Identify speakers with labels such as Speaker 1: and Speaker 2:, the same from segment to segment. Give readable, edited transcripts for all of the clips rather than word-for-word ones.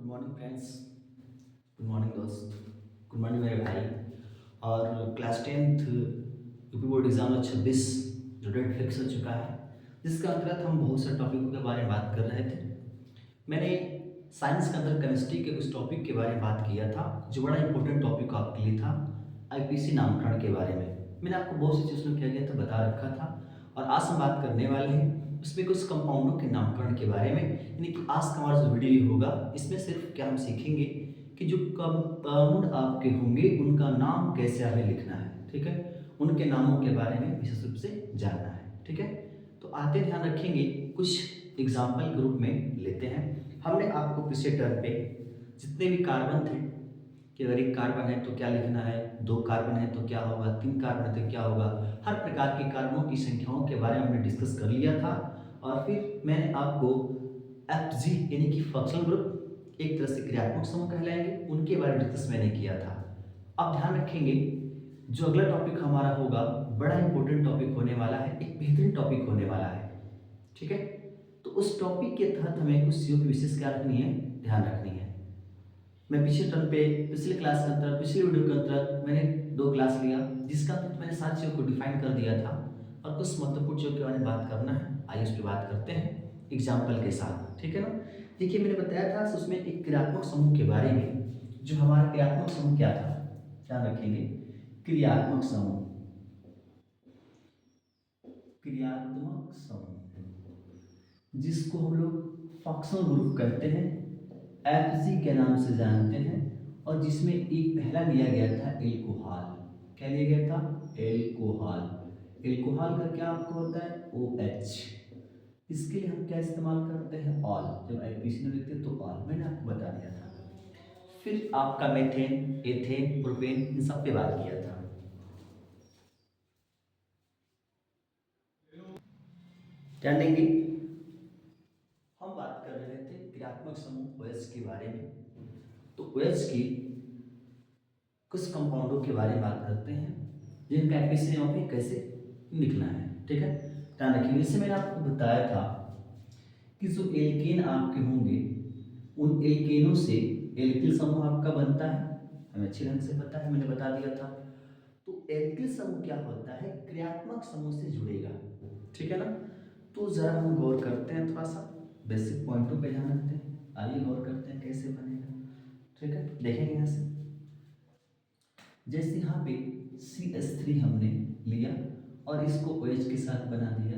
Speaker 1: Morning friends. Good morning दोस्त। Good morning मेरे भाई। और class 10th UP board exam 26 जो डेट फिक्स हो चुका है, जिसके अंतर्गत हम बहुत से टॉपिकों के बारे में बात कर रहे थे। मैंने साइंस के अंदर केमिस्ट्री के कुछ टॉपिक के बारे में बात किया था, जो बड़ा इंपॉर्टेंट टॉपिक आपके लिए था, आईपीसी नामकरण के बारे में। मैंने आपको बहुत सी चीज़ों क्या गया था बता रखा था। और आज हम बात करने वाले हैं उसमें कुछ कंपाउंडों के नामकरण के बारे में। यानी कि आज का हमारा जो वीडियो होगा इसमें सिर्फ क्या हम सीखेंगे कि जो कंपाउंड आपके होंगे उनका नाम कैसे हमें लिखना है, ठीक है। उनके नामों के बारे में विशेष रूप से जानना है, ठीक है। तो आते ध्यान रखेंगे, कुछ एग्जाम्पल के रूप में लेते हैं। हमने आपको पिछले टर्म पे जितने भी कार्बन थे कि अगर एक कार्बन है तो क्या लिखना है, दो कार्बन है तो क्या होगा, तीन कार्बन है तो क्या होगा, हर प्रकार के कार्बनों की संख्याओं के बारे में हमने डिस्कस कर लिया था। और फिर मैंने आपको एफ यानी कि फंक्शनल ग्रुप, एक तरह से क्रियात्मक समूह कहलाएंगे, उनके बारे में डिस्कस मैंने किया था। अब ध्यान रखेंगे, जो अगला टॉपिक हमारा होगा बड़ा इंपॉर्टेंट टॉपिक होने वाला है, एक बेहतरीन टॉपिक होने वाला है, ठीक है। तो उस टॉपिक के तहत हमें कुछ चीज़ों की विशेष क्या रखनी है, ध्यान रखनी है। मैं पिछले टर्म पे पिछले क्लास के अंतर्गत पिछले वीडियो के अंतर्गत मैंने दो क्लास लिया, जिसका अंतर्गत मैंने सारी चीज़ों को डिफाइन कर दिया था और कुछ महत्वपूर्ण चीज़ों के बारे में बात करना है। आइए उस पर बात करते हैं एग्जाम्पल के साथ, ठीक है ना। देखिए मैंने बताया था उसमें एक क्रियात्मक समूह के बारे में। जो हमारा क्रियात्मक समूह क्या था, ध्यान रखेंगे, क्रियात्मक समूह, क्रियात्मक समूह जिसको हम लोग फंक्शनल ग्रुप कहते हैं, एफ के नाम से जानते हैं, और जिसमें एक पहला लिया गया था एल्कोहल। क्या लिया गया था, एल्कोहल। एल्कोहल का क्या आपको होता है, OH। इसके लिए हम क्या इस्तेमाल करते हैं, ऑल। जब आईपीसी में लिखते हैं तो ऑल, मैंने आपको बता दिया था। फिर आपका मेथेन, एथेन, प्रोपेन, इन सब पे बात किया था। ध्यान देंगे, हम बात कर रहे थे क्रियात्मक समूह OH के बारे में। तो OH की कुछ कंपाउंडों के बारे में बात करते हैं, जिनका आईपीसी यहाँ पे कैसे लिखना है, ठीक है। ध्यान रखिए, जैसे मैंने आपको बताया था कि जो एल्केन आपके होंगे उन एल्केनों से एल्किल समूह आपका बनता है, हमें अच्छे ढंग से पता है, मैंने बता दिया था। तो एल्किल समूह क्या होता है, क्रियात्मक समूह से जुड़ेगा, ठीक है ना। तो जरा हम गौर करते हैं, थोड़ा सा बेसिक पॉइंटों पे ध्यान रखते हैं। आइए गौर करते हैं कैसे बनेगा, ठीक है। देखेंगे यहाँ से, जैसे यहाँ पे CH3 हमने लिया और इसको OH के साथ बना दिया,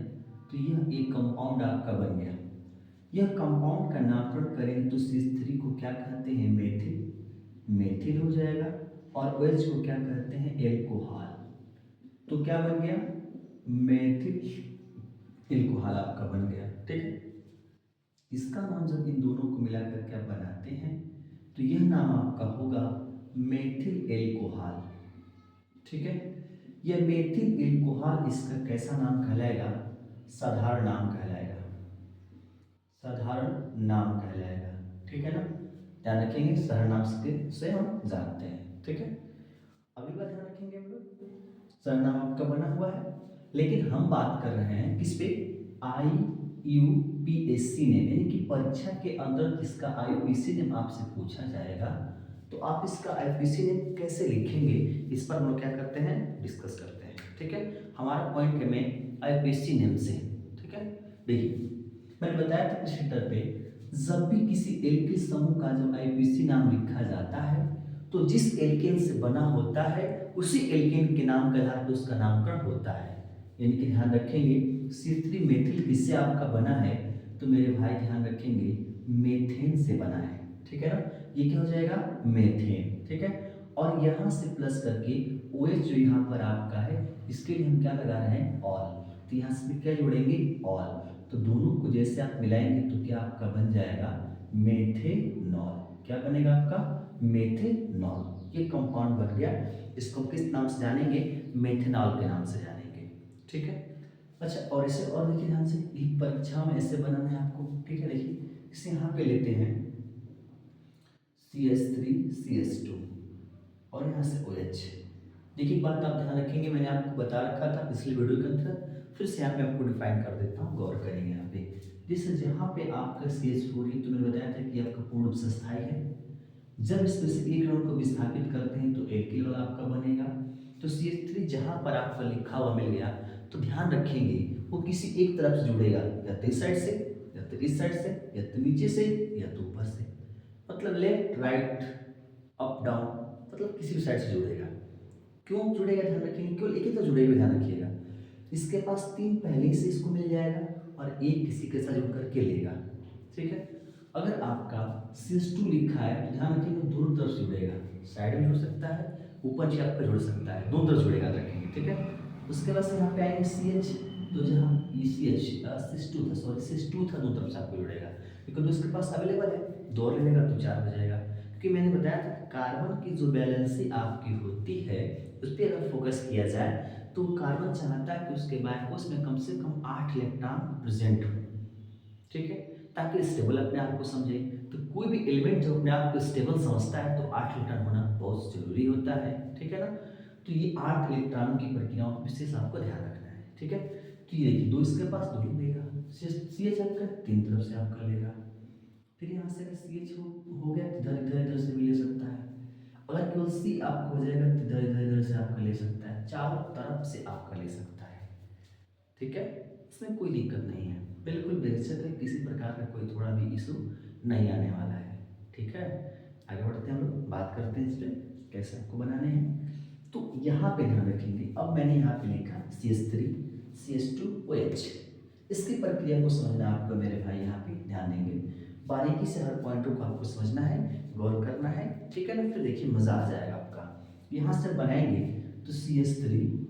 Speaker 1: तो यह एक कंपाउंड आपका बन गया। यह कंपाउंड का नामकरण करें तो CH3 को क्या कहते हैं, मेथिल, मेथिल हो जाएगा। और OH को क्या कहते हैं, एल्कोहल। तो क्या बन गया, मेथिल एल्कोहल आपका बन गया, ठीक है। इसका नाम जब इन दोनों को मिलाकर के आप बनाते हैं तो यह नाम आपका होगा मेथिल एल्कोहल, ठीक है। यह मेथिल एल्कोहल, इसका कैसा नाम कहलाएगा, साधारण नाम कहलाएगा, साधारण नाम कहलाएगा, ठीक है ना। ध्यान रखेंगे, साधारण नाम से हम जानते हैं, ठीक है। अगली बात ध्यान रखेंगे हम लोग, सरनाम आपका बना हुआ है, लेकिन हम बात कर रहे हैं किस पे, IUPAC नेम, यानी कि परीक्षा के अंदर इसका IUPAC नेम आपसे पूछा जाएगा, तो आप इसका IUPAC नेम कैसे लिखेंगे, इस पर हम लोग क्या करते हैं, डिस्कस करते हैं, ठीक है। हमारा पॉइंट है में IUPAC नेम से, ठीक है। देखिए मैंने बताया था पिछले टर्म पे, जब भी किसी एल्किल समूह का जब IUPAC नाम लिखा जाता है तो जिस एल्केन से बना होता है उसी एल्केन के नाम के आधार पर उसका नामकरण होता है। यानी कि ध्यान रखेंगे, C3 मेथिल किससे आपका बना है, तो मेरे भाई ध्यान रखेंगे मेथेन से बना है, ठीक है ना। ये क्या हो जाएगा, मेथेन, ठीक है। और यहाँ से प्लस करके OH जो यहाँ पर आपका है, इसके लिए हम क्या लगा रहे हैं, ऑल। तो यहाँ से भी क्या जोड़ेंगे, ऑल। तो दोनों को जैसे आप मिलाएंगे तो क्या आपका बन जाएगा, मेथेनॉल। क्या बनेगा आपका, मेथेनॉल। ये कंपाउंड बन गया। इसको किस नाम से जानेंगे, मेथेनॉल के नाम से जानेंगे, ठीक है। अच्छा, और इसे और देखिए ध्यान से, एक परीक्षा में ऐसे बनाना है आपको, ठीक है। देखिए इसे यहाँ पे लेते हैं CH3CH2 और यहाँ से OH। देखिए बात आप ध्यान रखेंगे, मैंने आपको बता रखा था पिछले वीडियो के अंदर, फिर से यहाँ पे आपको डिफाइन कर देता हूँ, गौर करेंगे यहाँ पे। जैसे जहाँ पे आपका CH4 है तो मैंने बताया था कि आपका पूर्ण रूप से स्थायी है। जब इसमें से एक इलेक्ट्रॉन को विस्थापित करते हैं तो एल्किल वाला आपका बनेगा। तो CH3 जहाँ पर आपका लिखा हुआ मिल गया तो ध्यान रखेंगे वो किसी एक तरफ से जुड़ेगा, या तो इस साइड से, या तो इस साइड से, या तो नीचे से, या तो ऊपर से, मतलब लेफ्ट राइट अप डाउन, मतलब किसी भी साइड से जुड़ेगा। क्यों जुड़ेगा ध्यान रखेंगे, केवल एक ही तो जुड़ेगा, ध्यान रखिएगा। इसके पास 3 पहले ही से इसको मिल जाएगा और एक किसी के साथ जुड़ करके लेगा, ठीक है। अगर आपका CH2 लिखा है तो ध्यान रखिएगा दोनों तरफ से जुड़ेगा, साइड में जुड़ सकता है, ऊपर से आपका जुड़ सकता है, दोनों तरफ जुड़ेगा, रखेंगे, ठीक है। उसके बाद से यहाँ पे आएंगे CH, तो जहाँ CH2 था, सॉरी CH2 था, दोनों तरफ से आपको जुड़ेगा, क्योंकि तो इसके पास अवेलेबल है, 2 और लेगा तो 4 हो जाएगा। क्योंकि मैंने बताया था कार्बन की जो बैलेंसी आपकी होती है उस पर अगर फोकस किया जाए तो कार्बन चाहता है कि उसके बायोकोस में कम से कम 8 इलेक्ट्रॉन प्रेजेंट हो, ठीक है, ताकि स्टेबल अपने आप को समझे। तो कोई भी एलिमेंट जब अपने आप को स्टेबल समझता है तो 8 इलेक्ट्रॉन होना बहुत जरूरी होता है, ठीक है ना। तो ये 8 इलेक्ट्रॉनों की प्रक्रियाओं का विशेष आपको ध्यान रखना है, ठीक है। तो ये देखिए 2 इसके पास 2 लेगा, CH आपका 3 तरफ से आपका लेगा, फिर यहाँ से अगर CH हो गया तो इधर इधर इधर से भी ले सकता है। अगर केवल C आपको हो जाएगा तो इधर इधर इधर से आपका ले सकता है, चारों तरफ से आपका ले सकता है, ठीक है। इसमें कोई दिक्कत नहीं है, बिल्कुल बेझिझक है, किसी प्रकार का कोई थोड़ा भी इशू नहीं आने वाला है, ठीक है। आगे बढ़ते हैं, हम लोग बात करते हैं इस पर कैसे आपको बनाने हैं। तो यहाँ पे ध्यान रखेंगे, अब मैंने यहाँ पे लिखा CH3 CH2OH, इसकी प्रक्रिया को समझना आपको मेरे भाई, यहाँ पे ध्यान देंगे, बारीकी से हर पॉइंटों को आपको समझना है, गौर करना है, ठीक है ना। फिर देखिए मजा आ जाएगा आपका। यहाँ से बनाएंगे तो CH3,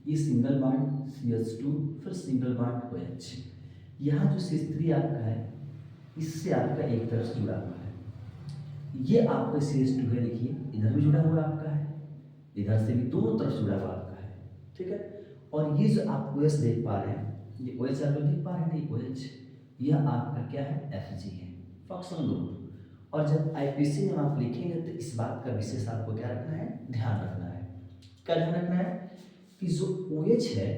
Speaker 1: ये सिंगल बॉन्ड CH2, फिर सिंगल बॉन्ड OH। यहाँ जो CH3 आपका है इससे आपका एक तरफ से जुड़ा हुआ है, ये आपका CH2 है, देखिए इधर भी जुड़ा हुआ आपका है, इधर से भी दोनों तरफ जुड़ा हुआ आपका है, ठीक है। और ये जो आप OH देख पा रहे हैं, ये OH आप जो देख पा रहे हैं, नहीं OH, यह आपका क्या है, Fg है, फंक्शनल ग्रुप। और जब IPC में आप लिखेंगे तो इस बात का विशेष आपको क्या रखना है, ध्यान रखना है। क्या ध्यान रखना है कि जो OH है,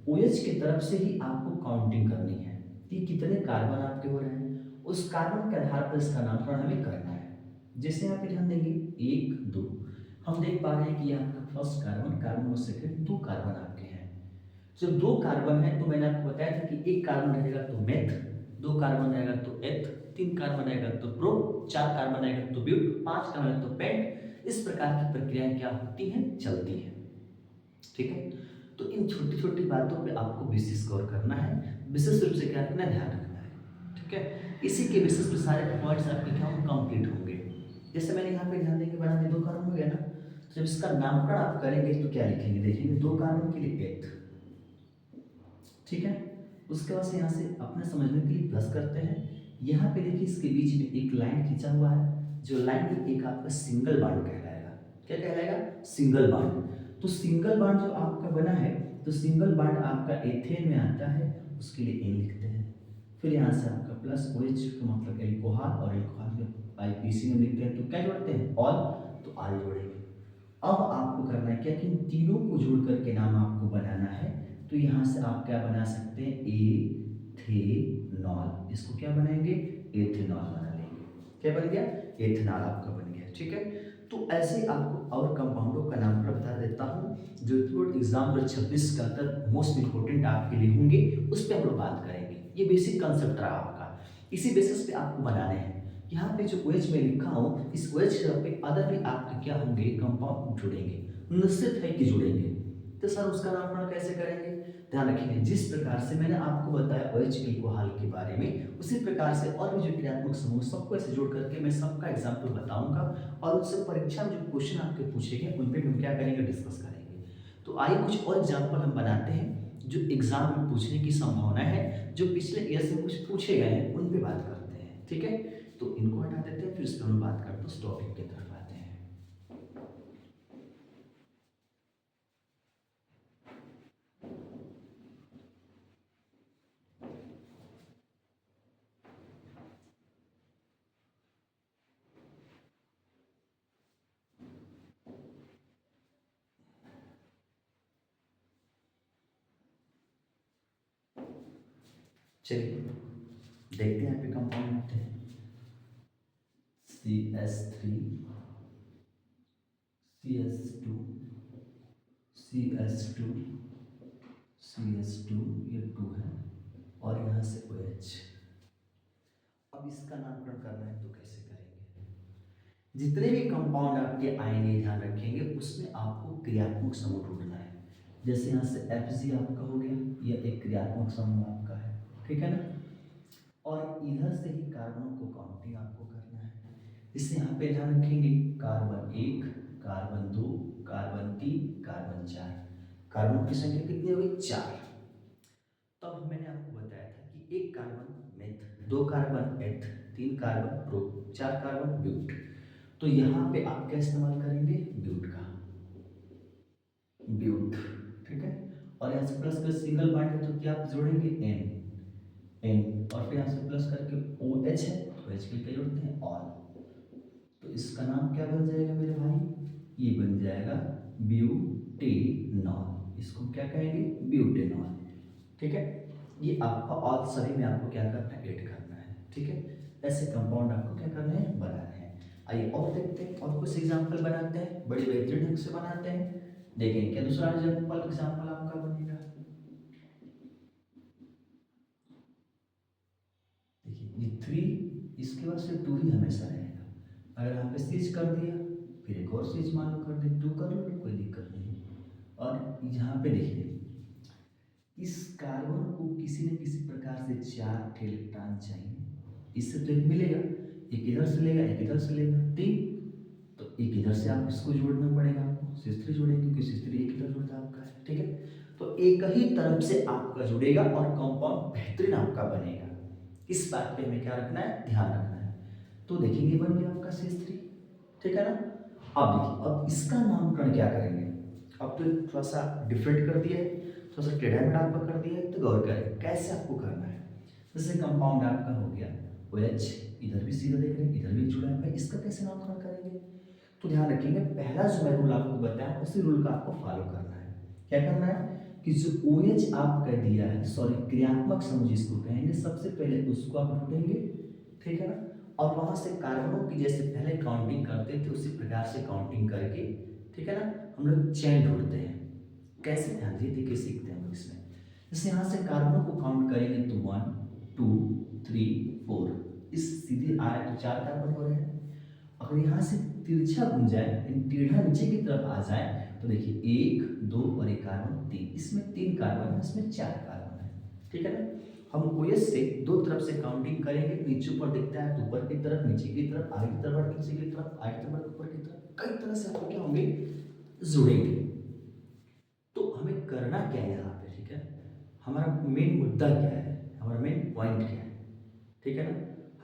Speaker 1: OH की तरफ से ही आपको काउंटिंग करनी है कि कितने कार्बन आपके हो रहे हैं, उस कार्बन के आधार पर इसका नामकरण हमें करना है। जैसे यहाँ पे ध्यान देंगे 1 2, हम देख पा रहे हैं कि ये आपका फर्स्ट कार्बन, कार्बन और सेकंड 2 कार्बन आपके हैं। जब 2 कार्बन है तो मैंने आपको बताया था कि 1 कार्बन रहेगा तो मेथ, 2 कार्बन रहेगा तो एथ, 3 कार्बन रहेगा तो प्रो, 4 कार्बन रहेगा तो ब्यूट, 5 कार्बन रहेगा तो पेंट। इस प्रकार की प्रक्रियाएं क्या होती हैं, चलती हैं, ठीक है। तो इन छोटी छोटी बातों पे आपको विशेष गौर करना है, विशेष रूप से क्या रखना है, ध्यान रखना है, ठीक है। इसी के बेसिस पे सारे पॉइंट्स आपके क्या होंगे, कंप्लीट होंगे। जैसे मैंने यहाँ पे ध्यान देके बना दिया, 2 कार्बन हो गया ना, तो जब इसका नामकरण आप करेंगे तो क्या लिखेंगे, देखेंगे 2 कार्बन के लिए एथ, ठीक है। उसके बाद से यहाँ से अपने समझने के लिए प्लस करते हैं। यहाँ पे देखिए इसके बीच में एक लाइन खींचा हुआ है, जो लाइन एक आपका सिंगल बॉन्ड कहलाएगा, क्या कहलाएगा, सिंगल बॉन्ड। तो सिंगल बॉन्ड जो आपका बना है, तो सिंगल बॉन्ड आपका एथेन में आता है, उसके लिए एन लिखते हैं। फिर यहाँ से आपका प्लस OH का मतलब एल्कोहल, और एल्कोहल में IPC में लिखते हैं तो क्या जोड़ते हैं, ऑल, तो आल जोड़ेंगे। अब आपको करना है क्या कि इन तीनों को जोड़ करके नाम आपको बनाना है। तो यहाँ से आप क्या बना सकते हैं, एथेनॉल, इसको क्या बनाएंगे, एथेनॉल बना लेंगे। क्या बन गया, एथेनॉल आपका बन गया, ठीक है। तो ऐसे आपको और कंपाउंडों का नाम बता देता हूँ जो एग्जाम 2026 का अंदर मोस्ट इंपोर्टेंट आपके लिए होंगे, उस पर हम लोग बात करेंगे। ये बेसिक कंसेप्ट रहा आपका, इसी बेसिस पे आपको बनाने हैं। यहाँ पे जो OH में लिखा हूँ, इस OH पे अदर भी आपके क्या होंगे, कंपाउंड जुड़ेंगे, निश्चित है कि जुड़ेंगे। तो सर उसका नामकरण कैसे करेंगे, ध्यान रखिए, जिस प्रकार से मैंने आपको बताया OH एल्कोहल के बारे में, उसी प्रकार से और भी जो क्रियात्मक समूह सबको ऐसे जोड़ करके मैं सबका एग्जाम्पल बताऊंगा, और उनसे परीक्षा में जो क्वेश्चन आपके पूछे गए उन पे हम क्या करेंगे, डिस्कस करेंगे। तो आइए कुछ और एग्जाम्पल हम बनाते हैं जो एग्जाम में पूछने की संभावना है, जो पिछले ईयर से कुछ पूछे गए हैं उन पे बात करते हैं, ठीक है। तो इनको हटा देते हैं, फिर इस पर हम बात करते हैं, उस टॉपिक की तरफ आते हैं। चलिए देखते हैं यहाँ पे कंपाउंड होते हैं CH3 CH2 CH2 CH2 ये 2 है और यहाँ से OH। अब इसका नामकरण करना है तो कैसे करेंगे? जितने भी कंपाउंड आपके आएंगे ध्यान रखेंगे उसमें आपको क्रियात्मक समूह ढूंढना है। जैसे यहाँ से Fg आपका हो गया, यह एक क्रियात्मक समूह आपका है, ठीक है ना। और इधर से ही कार्बनों को काउंटिंग आपको करना है। इससे यहाँ पे ध्यान रखेंगे carbon 1, carbon 2, carbon 3, carbon 4। Carbon की संख्या कितनी हो गई? 4। तब मैंने आपको बताया था कि एक कार्बन मेथ, 2 कार्बन एथ, 3 कार्बन प्रो, 4 कार्बन ब्यूट। तो यहाँ पे आप क्या इस्तेमाल करेंगे? ब्यूट का, ब्यूट, ठीक है। और यहाँ से प्लस का सिंगल बॉन्ड है तो क्या आप जोड़ेंगे? एन, और फिर यहाँ से प्लस करके OH है तो OH के लिए जोड़ते हैं ऑल। तो इसका नाम क्या बन जाएगा मेरे भाई? ये बन जाएगा ब्यूटेनॉल। इसको क्या कहेंगे? ब्यूटेनॉल, ठीक है। ये आपका ऑल सभी में आपको क्या करना है? ऐड करना है, ठीक है। ऐसे कंपाउंड आपको क्या करने हैं? बनाने हैं। आइए और देखते हैं और कुछ एग्जाम्पल बनाते हैं, बड़ी बेहतरीन ढंग से बनाते हैं। देखें क्या दूसरा एग्जाम्पल आपका बनेगा। देखिए ये 3, इसके बाद से 2 ही हमेशा रहेगा। अगर यहाँ पे सीज कर दिया फिर एक और सीज मान लो कर दे, 2 कर लो, कोई दिक्कत नहीं। और यहाँ पे देखिए इस कार्बन को किसी न किसी प्रकार से 4 इलेक्ट्रॉन चाहिए। इससे तो एक मिलेगा, एक इधर से लेगा, एक इधर से लेगा, 3। तो एक इधर से आप इसको जोड़ना पड़ेगा आपको, C3 जोड़ेंगे क्योंकि C3 एक इधर जुड़ता है आपका, ठीक है। तो एक ही तरफ से आपका जुड़ेगा और कंपाउंड बेहतरीन आपका बनेगा। इस बात पे हमें क्या रखना है? ध्यान रखना है। तो देखेंगे बन गया आपका CH3, ठीक है ना। अब देखिए अब इसका नामकरण क्या करेंगे? अब तो थोड़ा सा डिफरेंट कर दिया है, थोड़ा सा टेढ़ा मेढ़ा आपका कर दिया है, तो गौर करें कैसे आपको करना है। जैसे कंपाउंड आपका हो गया OH, इधर भी सीधा देख रहे हैं, इधर भी जुड़ा है भाई, इसका कैसे नामकरण करेंगे? तो ध्यान रखेंगे पहला जो मैं रूल आपको बताया उसी रूल का आपको फॉलो करना है। क्या करना है कि जो OH आपका दिया है, सॉरी क्रियात्मक समूह जिसको कहेंगे, सबसे पहले उसको आप ढूंढेंगे, ठीक है ना। और वहां से कार्बनों की जैसे पहले काउंटिंग करते थे उसी प्रकार से काउंटिंग करके, ठीक है ना, हम लोग चेन ढूंढते हैं। कैसे? ध्यान देखिए सीखते हैं हम इसमें। जैसे यहाँ से कार्बनों को काउंट करेंगे तो 1 2 3 4, इस सीधे आ रहे तो 4 कार्बन हो रहे हैं। अगर यहाँ से तिरछा घूम जाए, टेढ़ा नीचे की तरफ आ जाए तो देखिए 1 2 और एक कार्बन 3, इसमें 3 कार्बन है, इसमें 4 कार्बन है, ठीक है ना। हम OH से दो तरफ से काउंटिंग करेंगे, नीचे ऊपर दिखता है तो ऊपर की तरफ, नीचे की तरफ, आगे की तरफ, नीचे की तरफ, आगे की तरफ, ऊपर की तरफ, कई तरह से आपको क्या होंगे? जुड़ेंगे। तो हमें करना क्या है यहाँ पे, ठीक है। हमारा मेन मुद्दा क्या है, हमारा मेन पॉइंट क्या है, ठीक है ना।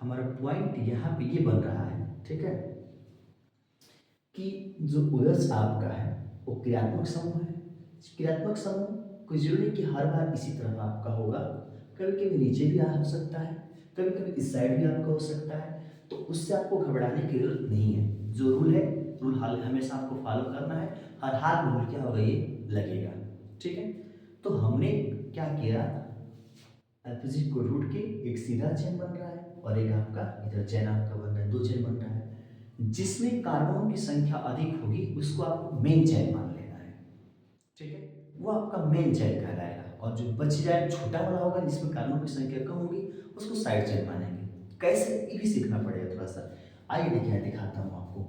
Speaker 1: हमारा पॉइंट यहाँ पे ये बन रहा है, ठीक है, कि जो OH आपका है वो क्रियात्मक समूह है। क्रियात्मक समूह को जोड़ने की हर बार इसी तरफ आपका होगा, कभी कभी नीचे भी आ हो सकता है, कभी कभी इस साइड भी आपका हो सकता है। तो उससे आपको घबराने की जरूरत नहीं है। जो रूल है, रूल हमेशा आपको फॉलो करना है, हर हाल में रूल क्या होगा? ये लगेगा, ठीक है। तो हमने क्या किया, अपोजिट को रूट के एक सीधा चेन बन रहा है और एक आपका इधर चेन आपका बन रहा है, 2 चेन बन रहा है। जिसमें कार्बनों की संख्या अधिक होगी उसको आपको मेन चेन मान लेना है, ठीक है, वो आपका मेन चेन कहलाएगा। और जो बच जाए छोटा वाला होगा जिसमें कार्बनों की संख्या कम होगी उसको साइड चेन मानेंगे। कैसे, ये भी सीखना पड़ेगा थोड़ा सा। आइए देखिए दिखाता हूँ आपको।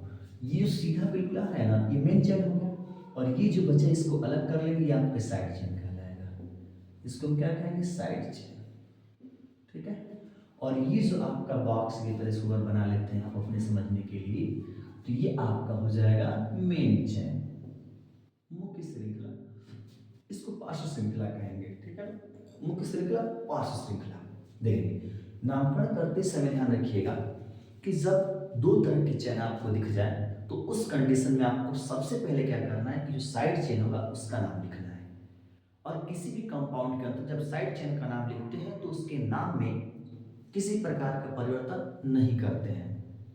Speaker 1: ये सीधा बिल्कुल आ रहा है ना, ये मेन चेन हो गया, और ये जो बचा इसको अलग कर लेंगे, ये आपका साइड चेन कहलाएगा। इसको हम क्या कहेंगे? साइड चेन, ठीक है। और ये जो आपका बॉक्स की तरह सुगर बना लेते हैं आप अपने समझने के लिए, तो ये आपका हो जाएगा मेन चेन, मुख्य श्रृंखला, इसको पार्श्व श्रृंखला कहेंगे, ठीक है। मुख्य श्रृंखला, पार्श्व श्रृंखला। देखिए नामकरण करते समय ध्यान रखिएगा कि जब 2 तरह की चेन आपको दिख जाए तो उस कंडीशन में आपको सबसे पहले क्या करना है कि जो साइड चेन होगा उसका नाम लिखना है। और किसी भी कंपाउंड के अंदर जब साइड चेन का नाम लिखते हैं तो उसके नाम में किसी प्रकार का परिवर्तन नहीं करते हैं।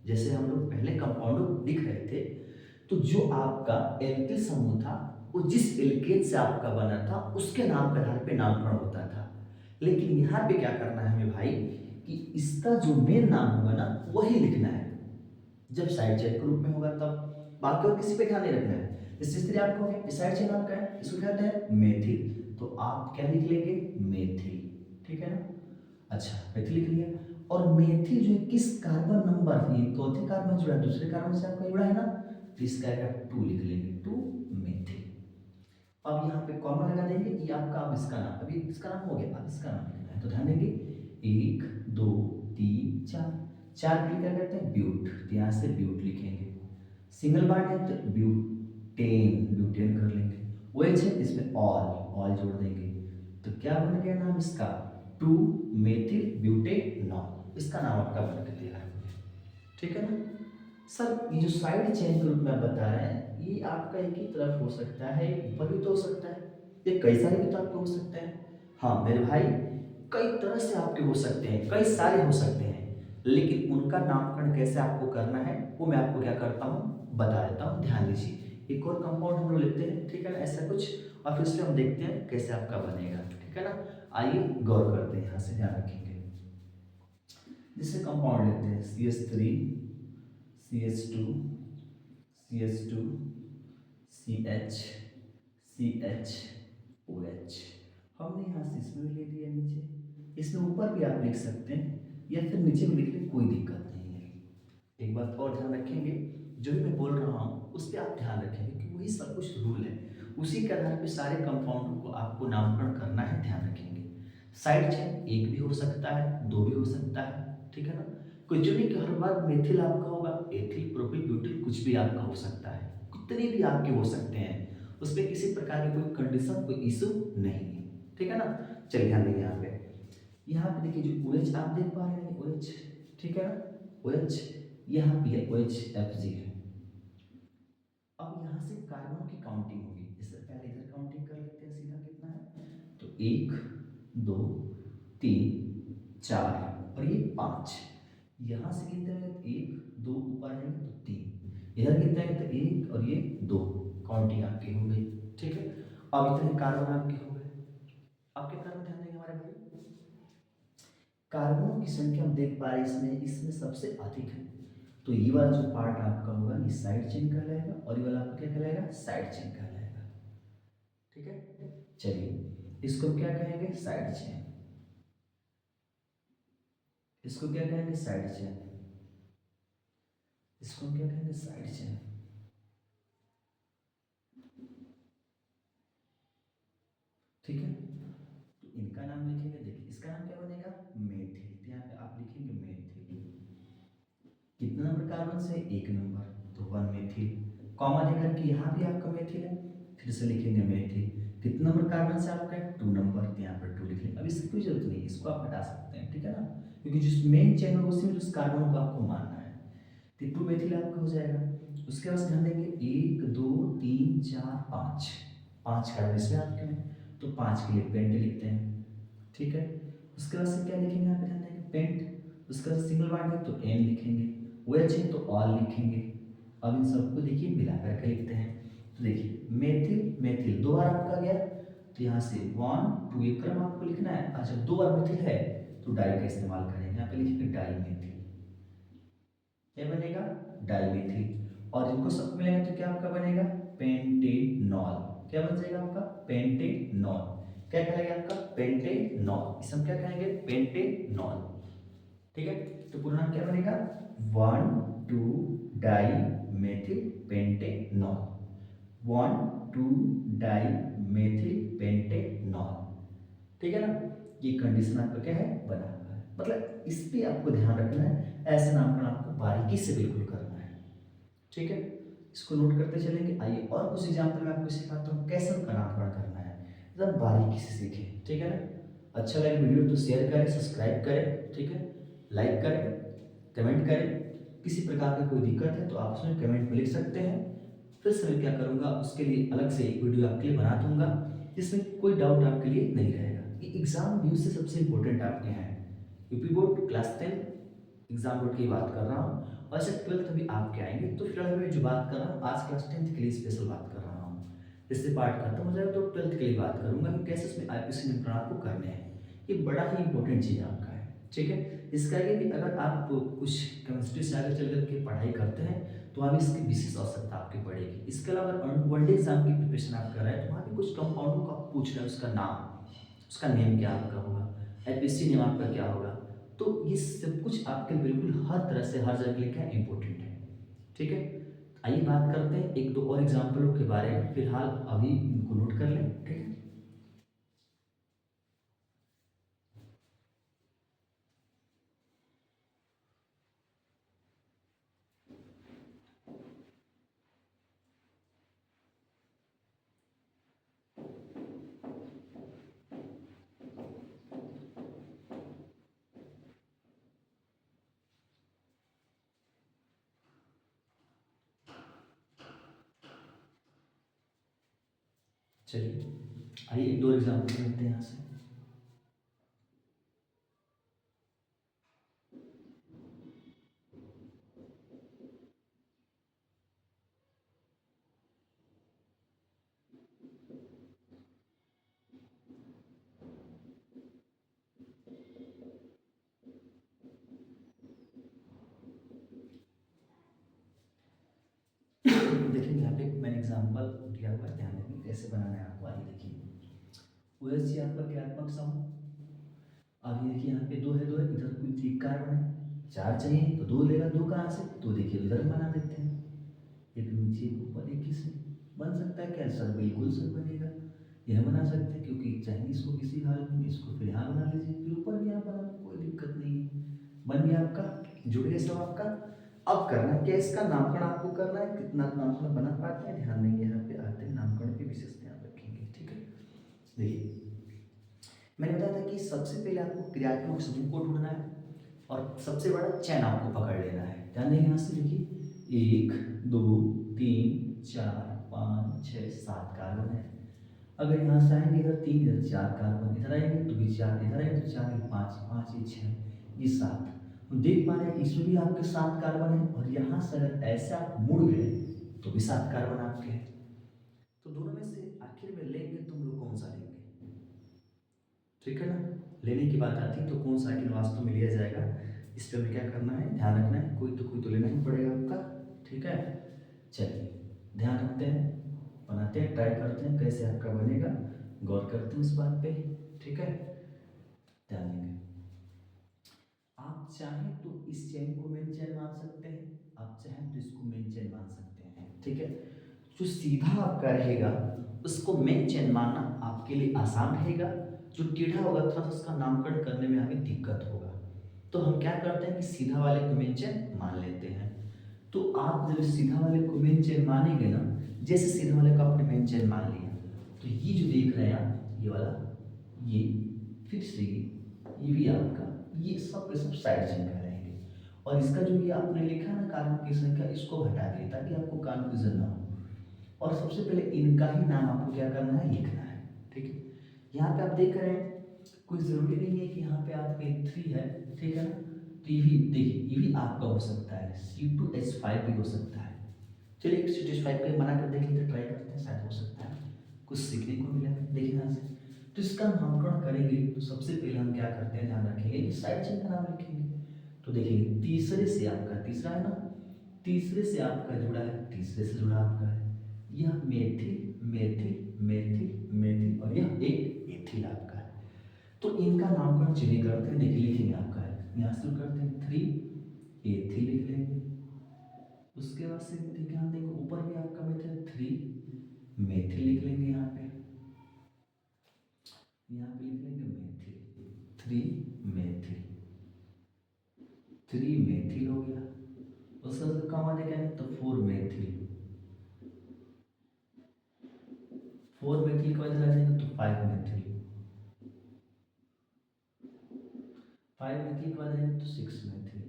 Speaker 1: जैसे हम लोग पहले कंपाउंड दिख रहे थे, तो जो आपका एल्किल समूह था वो जिस एल्केन से आपका बना था उसके नाम के आधार पे नामकरण होता था। लेकिन यहाँ पे क्या करना है हमें भाई कि इसका जो मेन नाम होगा ना वही लिखना है। जब साइड चेन के रूप में होगा तब बाकी और किसी पे ध्यान नहीं रखना है। जैसे स्त्री आप कहोगे ये साइड चेन आपका है, इसको कहते हैं मेथिल, तो आप क्या लिख लेंगे मेथिल, ठीक है ना। अच्छा मेथिल लिख लिया। और मेथिल जो है किस कार्बन नंबर, ये चौथे कार्बन जुड़ा है, दूसरे कार्बन से आपका जुड़ा है ना, तो इसका 2 लिख लेंगे, 2 मेथिल। अब यहाँ पे कॉमा लगा देंगे, ये आपका अब इसका नाम, अभी इसका नाम हो गया, अब इसका नाम लिखना है, तो ध्यान देंगे 1 2 3 4, 4 के लिए क्या कहते हैं ब्यूट, तो यहाँ से ब्यूट लिखेंगे। सिंगल बॉन्ड है तो ब्यूटेन, ब्यूटेन कर लेंगे। OH है इसमें ऑल जोड़ देंगे, तो क्या बन गया नाम इसका 2 मेथिल ब्यूटेनॉल, इसका नाम आपका बन के तैयार हो गया, ठीक है ना। सर ये जो साइड चेन के रूप में आप बता रहे हैं, ये आपका एक ही तरफ हो सकता है, ऊपर भी तो हो सकता है, ये कई सारे भी तो आपके हो सकते हैं। हाँ मेरे भाई, कई तरह से आपके हो सकते हैं, कई सारे हो सकते हैं, लेकिन उनका नामकरण कैसे आपको करना है वो मैं आपको क्या करता हूँ बता देता हूँ। ध्यान दीजिए, एक और कंपाउंड हम लोग लेते हैं, ठीक है ना, ऐसा कुछ, और फिर से हम देखते हैं कैसे आपका बनेगा, ठीक है ना। आइए गौर करते हैं, यहाँ से ध्यान रखेंगे। जैसे कंपाउंड लेते हैं CH3 CH2 CH2 CH CH OH, हमने यहाँ से इसमें भी ले लिया नीचे, इसमें ऊपर भी आप लिख सकते हैं या फिर नीचे भी लिख लें, कोई दिक्कत नहीं है। एक बात और ध्यान रखेंगे, जो भी मैं बोल रहा हूँ उस पर आप ध्यान रखेंगे कि वही सब कुछ रूल है, उसी के आधार पर सारे कंपाउंडों को आपको नामकरण करना है, ध्यान रखेंगे। साइड चेन एक भी हो सकता है, दो भी हो सकता है, ठीक है ना। कुछ नहीं कि हर बार मेथिल आपका होगा, एथिल प्रोपिल ब्यूटिल कुछ भी आपका हो सकता है, कितने भी आपके हो सकते हैं, उसमें किसी प्रकार की कोई कंडीशन कोई इशू नहीं है, ठीक है ना। चलिए ध्यान देंगे यहाँ पे देखिए जो OH आप देख पा रहे हैं OH, ठीक है ना, OH यहाँ पे है OH FG है। अब यहाँ से कार्बन की काउंटिंग होगी, जैसे पहले इधर काउंटिंग कर लेते हैं सीधा, कितना है तो 1 2 3 4 और ये 5, यहाँ से गिनते हैं तो 1 2 ऊपर आएंगे तो 3, इधर गिनते हैं तो 1 और ये 2, काउंटिंग आपकी हो गई, ठीक है। अब इतने कार्बन आपके हो गए, अब क्या करना, ध्यान देंगे हमारे भाई, कार्बनों की संख्या हम देख पा रहे हैं इसमें इसमें सबसे अधिक है, तो ये वाला जो पार्ट आपका होगा ये साइड चेन कहलाएगा, और ये वाला आपका क्या कहलाएगा साइड चेन कहलाएगा, ठीक है। चलिए इसको क्या कहेंगे साइड चेन, इसको क्या कहेंगे साइड चेन, इसको क्या कहेंगे साइड चेन, ठीक है। तो इनका नाम लिखेंगे, देखिए इसका नाम क्या बनेगा मेथिल, तो यहाँ पे आप लिखेंगे मेथिल, कितना नंबर कार्बन से 1 नंबर, तो 1 मेथिल, कॉमा देकर के यहाँ भी आपका मेथिल है, फिर से लिखेंगे मेथिल, कितना नंबर कार्बन से आपका है 2 नंबर, तो यहाँ पर 2 लिख लेंगे। अब इसकी कोई जरूरत नहीं, इसको आप हटा सकते हैं, ठीक है ना, क्योंकि जिस मेन चेन होगा उसी में उस कार्बन को आपको मानना है, तो 2 मेथिल आपका हो जाएगा। उसके बाद ध्यान देंगे 1 2 3 4 5, 5 कार्बन इसमें आपके में, तो 5 के लिए पेंट लिखते हैं, ठीक है। उसके बाद से क्या लिखेंगे यहाँ पे, ध्यान देंगे पेंट, उसके बाद सिंगल बॉन्ड है तो N लिखेंगे, OH है तो ऑल लिखेंगे। अब इन सबको देखिए मिला करके लिखते हैं, तो देखिए मेथिल मेथिल 2 बार आपका गया, तो यहाँ से 1 2 एक क्रम आपको लिखना है, अच्छा 2 बार मेथिल है तो डाई का इस्तेमाल करेंगे, यहाँ पे लिखेंगे डाई मेथिल, क्या बनेगा डाईमेथिल, और इनको सब मिलाएंगे तो क्या आपका बनेगा पेंटेनॉल, क्या बन जाएगा आपका पेंटेनॉल, क्या कहलाएगा आपका पेंटेनॉल, इसे हम क्या कहेंगे पेंटेनॉल, ठीक है। तो पूरा नाम क्या बनेगा 1 2 dimethyl pentanol, 1 2 dimethyl pentanol, ठीक है ना। ये कंडीशन आपका क्या है बना हुआ है, मतलब इस पे आपको ध्यान रखना है, ऐसे नामकरण आपको बारीकी से बिल्कुल करना है, ठीक है। इसको नोट करते चलेंगे। आइए और कुछ एग्जाम्पल मैं आपको सिखाता हूँ कैसे उनका नामकरण करना है, एकदम बारीकी से सीखें, ठीक है ना। अच्छा लगे वीडियो तो शेयर करें, सब्सक्राइब करें, ठीक है, लाइक करें, कमेंट करें, किसी प्रकार की कोई दिक्कत है तो आप उसमें कमेंट में लिख सकते हैं, फिर से मैं क्या करूँगा उसके लिए अलग से एक वीडियो आपके लिए बना दूंगा, जिसमें कोई डाउट आपके लिए नहीं रहेगा। ये एग्जाम व्यू से सबसे इंपॉर्टेंट आपके हैं, UP board class 10 exam board की बात कर रहा हूँ, और ऐसे 12th भी आपके आएंगे, तो फिलहाल मैं जो बात कर रहा हूँ आज क्लास 10th के लिए स्पेशल बात कर रहा हूँ, इससे पार्ट खत्म हो जाएगा तो 12th के लिए बात करूंगा कि कैसे उसमें IPC नियंत्रण आपको करने हैं, ये बड़ा ही इंपॉर्टेंट चीज़ आपका है, ठीक है। इसका ये कि अगर आप कुछ केमिस्ट्री से आगे चल कर के पढ़ाई करते हैं तो वहाँ भी इसकी विशेष आवश्यकता आपकी पड़ेगी। इसके अलावा अगर वनडे एग्जाम की प्रिपरेशन आप कर रहे हैं तो वहाँ भी कुछ कंपाउंडों का पूछ रहे हैं, उसका नाम, उसका नेम क्या आपका होगा, एपीसी नेम आपका क्या होगा। तो ये सब कुछ आपके बिल्कुल हर तरह से हर जगह के लिए क्या इंपॉर्टेंट है। ठीक है। आइए बात करते हैं एक दो और एग्जाम्पलों के बारे में, फिलहाल अभी इनको नोट कर लें। ठीक है। चलिए आइए एक दो एग्जाम्पल लेते हैं यहाँ से। देखिए यहाँ पे मैंने एग्जाम्पल दिया हुआ है, ध्यान देंगे कैसे बनाना है आपको। आइए देखिए, ओएच आपका क्रियात्मक समूह। अब ये देखिए यहाँ पे दो है, दो है, इधर कोई एक कार्बन है, चार चाहिए तो दो लेगा, दो कहाँ से, तो देखिए इधर बना देते हैं, एक नीचे एक ऊपर एक किसी बन सकता है क्या सर, बिल्कुल सर बनेगा। यह बना सकते हैं क्योंकि चाहिए इसको किसी हालत में, इसको फिर यहाँ बना लीजिए, फिर ऊपर भी यहाँ बना लो, कोई दिक्कत नहीं है, बन गया आपका, जुड़ गया सब आपका। अब करना क्या, इसका नामकरण आपको करना है, कितना नामकरण बना पाते हैं ध्यान देंगे, यहाँ पे आते हैं नामकरण की विशेष ध्यान रखेंगे। ठीक है। देखिए मैंने बताया था कि सबसे पहले आपको क्रियात्मक समूह को ढूंढना है और सबसे बड़ा चैन आपको पकड़ लेना है। ध्यान देंगे यहाँ से, देखिए एक दो तीन चार पाँच छः सात कार्बन है। अगर यहाँ से आएंगे इधर तीन, इधर चार कार्बन, इधर आएंगे तो भी चार, इधर आएंगे तो चार, ये पाँच, पाँच ये छः, ये सात। हम देख पा रहे हैं इसमें भी आपके सात कार्बन है, और यहाँ से अगर ऐसे आप मुड़ गए तो भी सात कार्बन आपके हैं। तो दोनों में से आखिर में लेंगे तुम लोग कौन सा लेंगे, ठीक है ना। लेने की बात आती है तो कौन सा आखिर वास्तव में लिया जाएगा, इस पर हमें क्या करना है, ध्यान रखना है, कोई तो लेना ही पड़ेगा आपका। ठीक है। चलिए ध्यान रखते हैं, बनाते हैं, ट्राई करते हैं कैसे आपका बनेगा, गौर करते हैं इस बात पे। ठीक है। ध्यान देंगे, आप चाहें तो इस चेन को मेन चेन मान सकते हैं, आप चाहें तो इसको मेन चेन मान सकते हैं। ठीक है। जो सीधा आपका रहेगा उसको मेन चेन मानना आपके लिए आसान रहेगा, जो टेढ़ा होगा थोड़ा सा उसका नामकरण करने में हमें दिक्कत होगा। तो हम क्या करते हैं कि सीधा वाले को मेन चेन मान लेते हैं। तो आप जब सीधा वाले को मेन चेन मानेंगे ना, जैसे सीधा वाले को आपने मेन चेन मान लिया, तो ये जो देख रहे हैं आप, ये वाला, ये फिर से ये भी आपका, ये सब के सब साइड चेन कहलाएंगे। और इसका जो ये आपने लिखा है ना कार्बन की संख्या, इसको हटा दिए ताकि आपको कन्फ्यूजन ना हो। और सबसे पहले इनका ही नाम आपको क्या करना है, लिखना है। ठीक है। यहाँ पे आप देख रहे हैं कोई जरूरी नहीं है कि यहाँ पे आपके 3 है, ठीक है ना। तो ये भी देखिए, ये भी आपका हो सकता है, C2H5 भी हो सकता है। चलिए एक C2H5 को बना कर देख लेते, ट्राई करते हैं, शायद हो सकता है, कुछ सीखने को मिला। देखिए यहाँ से तो इसका नामकरण करेंगे तो सबसे पहले हम क्या करते हैं, ध्यान रखेंगे कि साइड चेन का नाम लिखेंगे। तो देखेंगे तीसरे से आपका, तीसरा है ना, तीसरे से आपका जुड़ा है, तीसरे से जुड़ा आपका है, यह मेथिल मेथिल मेथिल मेथिल, और यह एक एथिल आपका है। तो इनका नामकरण चलिए करते हैं, देखिए लिखेंगे आपका है, यहाँ शुरू करते हैं 3 एथिल लिख लेंगे। उसके बाद से ध्यान देंगे ऊपर भी आपका मेथिल 3 मेथिल लिख लेंगे, यहाँ पे लिख लेंगे मेथिल, 3 मेथिल हो गया। उसका कम आ जाएगा तो 4 मेथिल, 4 मेथिल का वजह आ जाएगा तो 5 मेथिल, 5 मेथिल के बाद आएगा तो 6 मेथिल।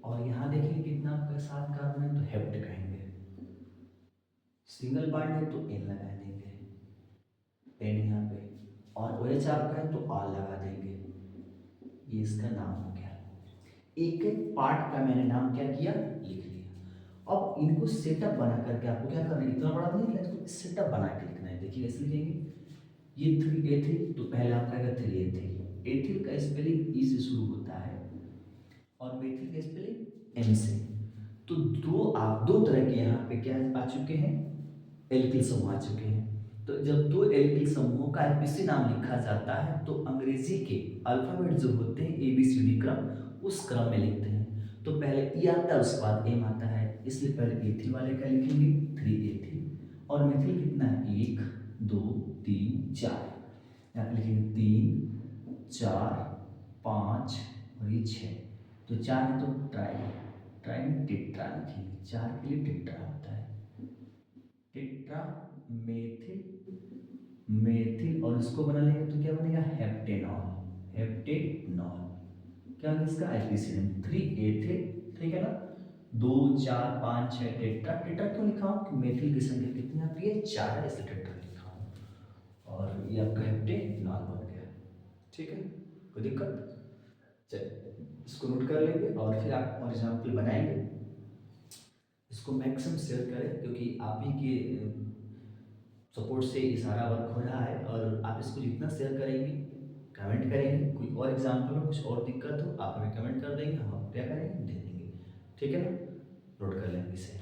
Speaker 1: और यहाँ देखिए कितना आपका 7 कार्बन है तो हेप्ट कहेंगे, सिंगल बॉन्ड है तो एन लगा देंगे, एन यहाँ पे, और OH आपका है तो आर लगा देंगे। ये इसका नाम हो गया। एक एक पार्ट का मैंने नाम क्या किया, लिख लिया। अब इनको सेटअप बना करके आपको क्या करना है, इतना बड़ा नहीं लिखना, इसको सेटअप बना के लिखना है। देखिए कैसे लिखेंगे, ये 3 ए थी तो पहले आपका आएगा 3 ए थी, एथिल का स्पेलिंग ई से शुरू होता है और मेथिल का स्पेलिंग एम से। तो दो तरह के यहाँ पे क्या आ चुके हैं, एल्किल समूह आ चुके हैं। तो जब दो एल्किल समूहों का एपीसी नाम लिखा जाता है तो अंग्रेजी के अल्फाबेट जो होते हैं ABCD क्रम, उस क्रम में लिखते हैं। तो पहले ई आता है, उसके बाद एम आता है, इसलिए पहले एथिल वाले का लिखेंगे 3 एथिल। और मेथिल कितना है, 1 2 3 4, यहाँ पे लिखेंगे 3 4 5 और ये 6। तो 4 है तो ट्राई में टेट्रा लिखेंगे, 4 के लिए टेट्रा होता है, टेट्रा मेथिल मेथिल। और इसको बना लेंगे तो क्या बनेगा, हेप्टेनॉल, हेप्टेनॉल। क्या है इसका आईपीसी नेम, 3 एथिल, ठीक है ना। 2 4 5 6 टेट्रा, टेट्रा क्यों लिखा हूँ कि मेथिल की संख्या कितनी आती है, 4 है, इसलिए टेट्रा लिखा हूँ। और ये आपका हेप्टेनॉल बन गया, ठीक है, कोई दिक्कत। चलिए इसको नोट कर लेंगे और फिर आप और एग्जाम्पल बनाएंगे। इसको मैक्सिमम शेयर करें क्योंकि आप ही के सपोर्ट से ये सारा वर्क हो रहा है। और आप इसको जितना शेयर करेंगे, कमेंट करेंगे, कोई और एग्जाम्पल हो, कुछ और दिक्कत हो, आप हमें कमेंट कर देंगे, हम आपको क्या करेंगे, दे देंगे, ठीक है ना। नोट कर लेंगे इसे।